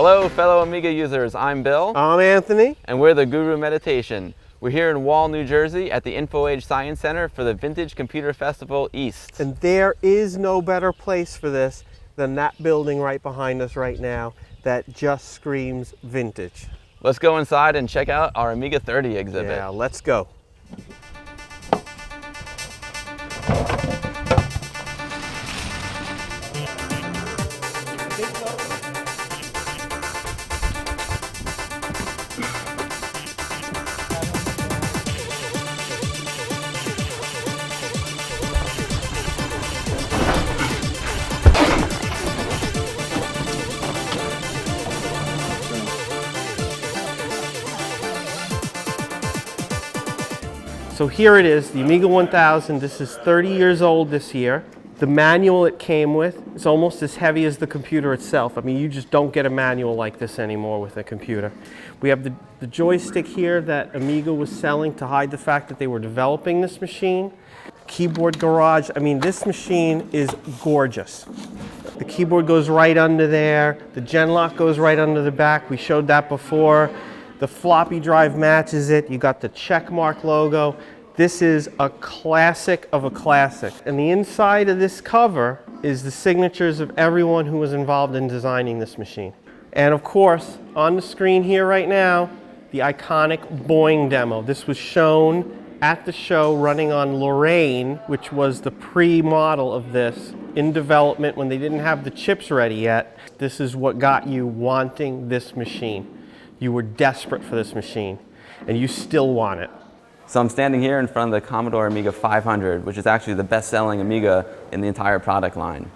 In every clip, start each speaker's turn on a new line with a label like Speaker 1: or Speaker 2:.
Speaker 1: Hello fellow Amiga users, I'm Bill.
Speaker 2: I'm Anthony.
Speaker 1: And we're the Guru Meditation. We're here in Wall, New Jersey at the InfoAge Science Center for the Vintage Computer Festival East.
Speaker 2: And there is no better place for this than that building right behind us right now that just screams vintage.
Speaker 1: Let's go inside and check out our Amiga 30 exhibit.
Speaker 2: Yeah, let's go. So here it is, the Amiga 1000. This is 30 years old this year. The manual it came with is almost as heavy as the computer itself. I mean, you just don't get a manual like this anymore with a computer. We have the joystick here that Amiga was selling to hide the fact that they were developing this machine. Keyboard garage. I mean, this machine is gorgeous. The keyboard goes right under there. The gen lock goes right under the back. We showed that before. The floppy drive matches it. You got the check mark logo. This is a classic of a classic. And the inside of this cover is the signatures of everyone who was involved in designing this machine. And of course, on the screen here right now, the iconic Boeing Demo. This was shown at the show running on Lorraine, which was the pre-model of this in development when they didn't have the chips ready yet. This is what got you wanting this machine. You were desperate for this machine, and you still want it.
Speaker 1: So I'm standing here in front of the Commodore Amiga 500, which is actually the best-selling Amiga in the entire product line.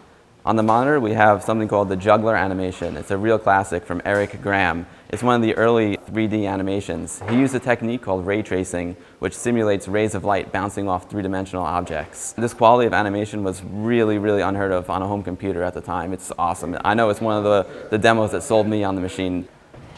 Speaker 1: On the monitor, we have something called the Juggler Animation. It's a real classic from Eric Graham. It's one of the early 3D animations. He used a technique called ray tracing, which simulates rays of light bouncing off three-dimensional objects. This quality of animation was really, really unheard of on a home computer at the time. It's awesome. I know it's one of the demos that sold me on the machine.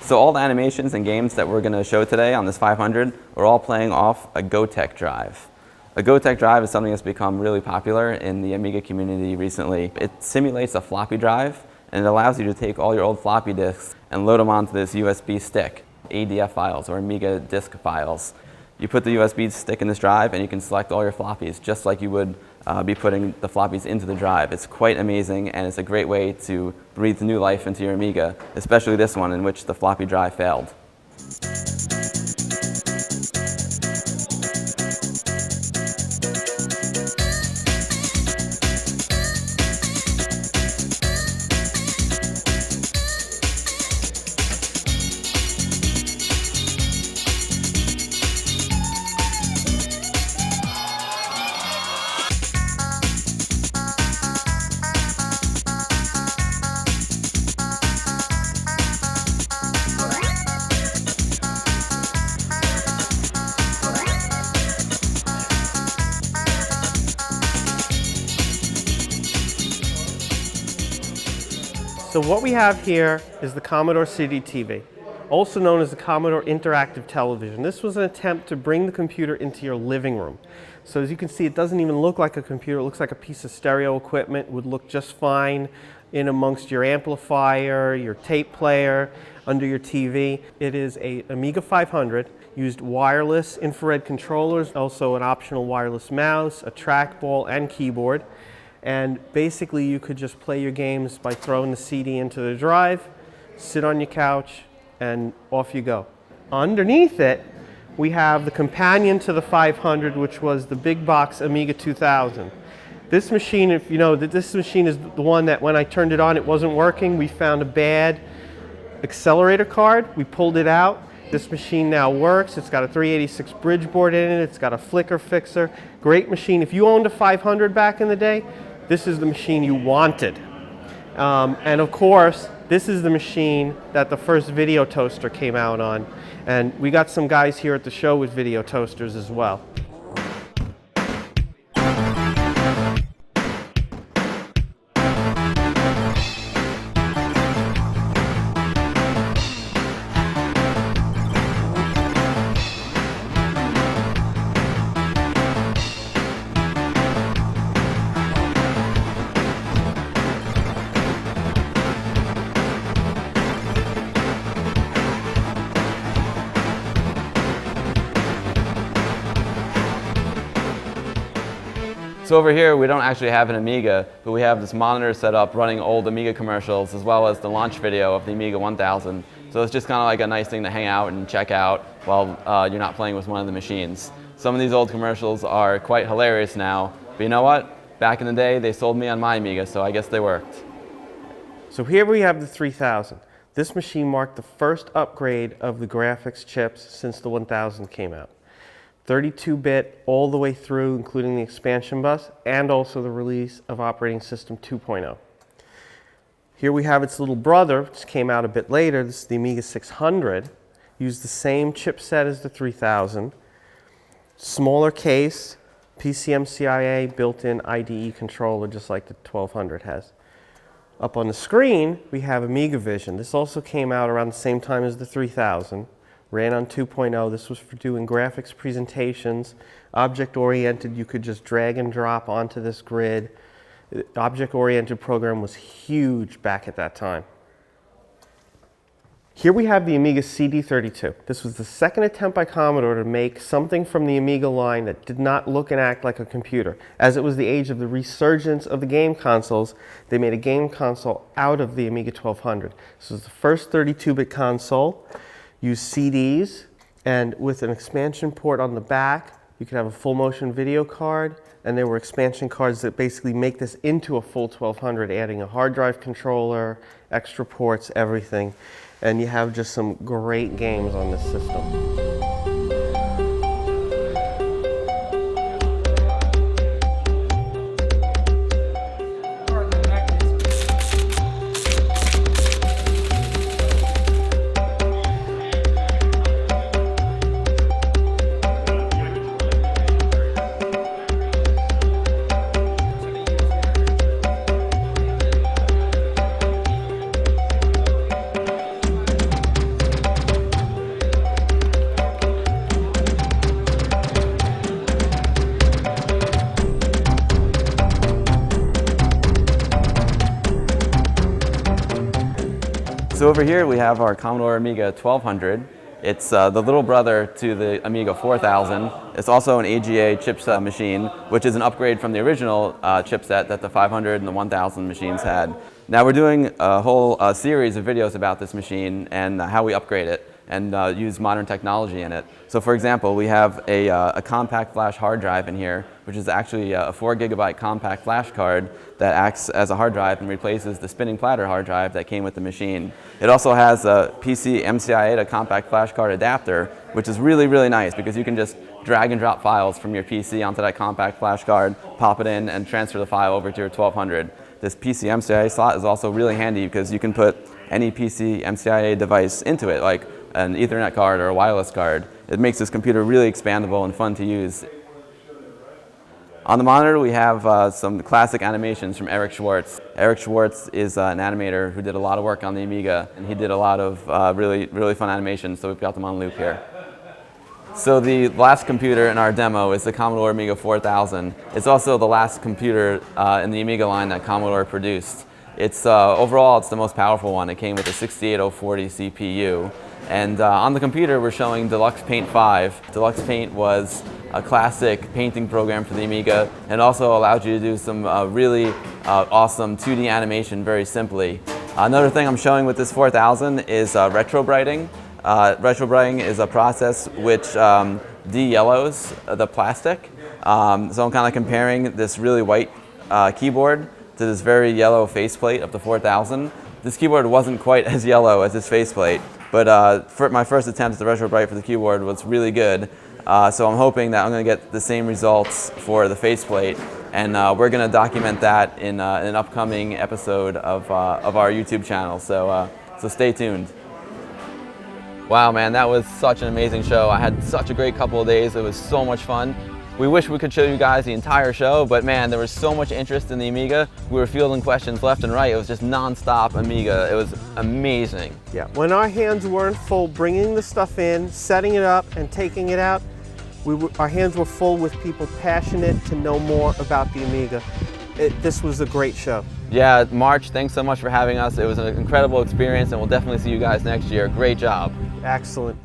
Speaker 1: So all the animations and games that we're going to show today on this 500 are all playing off a Gotek drive. A Gotek drive is something that's become really popular in the Amiga community recently. It simulates a floppy drive, and it allows you to take all your old floppy disks and load them onto this USB stick, ADF files or Amiga disk files. You put the USB stick in this drive and you can select all your floppies just like you would be putting the floppies into the drive. It's quite amazing, and it's a great way to breathe new life into your Amiga, especially this one in which the floppy drive failed.
Speaker 2: So what we have here is the Commodore Cd32, also known as the Commodore Interactive Television. This was an attempt to bring the computer into your living room. So as you can see, it doesn't even look like a computer. It looks like a piece of stereo equipment. It would look just fine in amongst your amplifier, your tape player, under your TV. It is a Amiga 500, used wireless infrared controllers, also an optional wireless mouse, a trackball, and keyboard. And basically you could just play your games by throwing the CD into the drive, sit on your couch, and off you go. Underneath it, we have the companion to the 500, which was the big box Amiga 2000. This machine, if you know, this machine is the one that when I turned it on, it wasn't working. We found a bad accelerator card. We pulled it out. This machine now works. It's got a 386 bridge board in it. It's got a flicker fixer. Great machine. If you owned a 500 back in the day, this is the machine you wanted. And of course, this is the machine that the first video toaster came out on. And we got some guys here at the show with video toasters as well.
Speaker 1: So over here, we don't actually have an Amiga, but we have this monitor set up running old Amiga commercials as well as the launch video of the Amiga 1000. So it's just kind of like a nice thing to hang out and check out while you're not playing with one of the machines. Some of these old commercials are quite hilarious now, but you know what? Back in the day, they sold me on my Amiga, so I guess they worked.
Speaker 2: So here we have the 3000. This machine marked the first upgrade of the graphics chips since the 1000 came out. 32-bit all the way through, including the expansion bus, and also the release of Operating System 2.0. Here we have its little brother, which came out a bit later. This is the Amiga 600. Used the same chipset as the 3000. Smaller case, PCMCIA built-in IDE controller, just like the 1200 has. Up on the screen, we have Amiga Vision. This also came out around the same time as the 3000. Ran on 2.0. This was for doing graphics presentations. Object-oriented, you could just drag and drop onto this grid. The object-oriented program was huge back at that time. Here we have the Amiga Cd32. This was the second attempt by Commodore to make something from the Amiga line that did not look and act like a computer. As it was the age of the resurgence of the game consoles, they made a game console out of the Amiga 1200. This was the first 32-bit console. Used CDs, and with an expansion port on the back, you could have a full motion video card, and there were expansion cards that basically make this into a full 1200, adding a hard drive controller, extra ports, everything. And you have just some great games on this system.
Speaker 1: So over here we have our Commodore Amiga 1200. It's the little brother to the Amiga 4000. It's also an AGA chipset machine, which is an upgrade from the original chipset that the 500 and the 1000 machines had. Now we're doing a whole series of videos about this machine and how we upgrade it and use modern technology in it. So for example, we have a compact flash hard drive in here, which is actually a 4 gigabyte compact flash card that acts as a hard drive and replaces the spinning platter hard drive that came with the machine. It also has a PC MCIA to compact flash card adapter, which is really, really nice because you can just drag and drop files from your PC onto that compact flash card, pop it in, and transfer the file over to your 1200. This PC MCIA slot is also really handy because you can put any PC MCIA device into it, like an Ethernet card or a wireless card. It makes this computer really expandable and fun to use. On the monitor, we have some classic animations from Eric Schwartz. Eric Schwartz is an animator who did a lot of work on the Amiga, and he did a lot of really fun animations, so we've got them on loop here. So the last computer in our demo is the Commodore Amiga 4000. It's also the last computer in the Amiga line that Commodore produced. It's overall, it's the most powerful one. It came with a 68040 CPU. And on the computer, we're showing Deluxe Paint 5. Deluxe Paint was a classic painting program for the Amiga and also allowed you to do some really awesome 2D animation very simply. Another thing I'm showing with this 4000 is retrobrighting. Retrobrighting is a process which de-yellows the plastic. So I'm kind of comparing this really white keyboard to this very yellow faceplate of the 4000. This keyboard wasn't quite as yellow as this faceplate, but for my first attempt at the retrobright for the keyboard was really good. So I'm hoping that I'm going to get the same results for the faceplate, and we're going to document that in an upcoming episode of our YouTube channel. So stay tuned. Wow, man, that was such an amazing show. I had such a great couple of days. It was so much fun. We wish we could show you guys the entire show, but man, there was so much interest in the Amiga. We were fielding questions left and right. It was just non-stop Amiga. It was amazing.
Speaker 2: Yeah, when our hands weren't full bringing the stuff in, setting it up, and taking it out, our hands were full with people passionate to know more about the Amiga. This was a great show.
Speaker 1: Yeah, March, thanks so much for having us. It was an incredible experience, and we'll definitely see you guys next year. Great job.
Speaker 2: Excellent.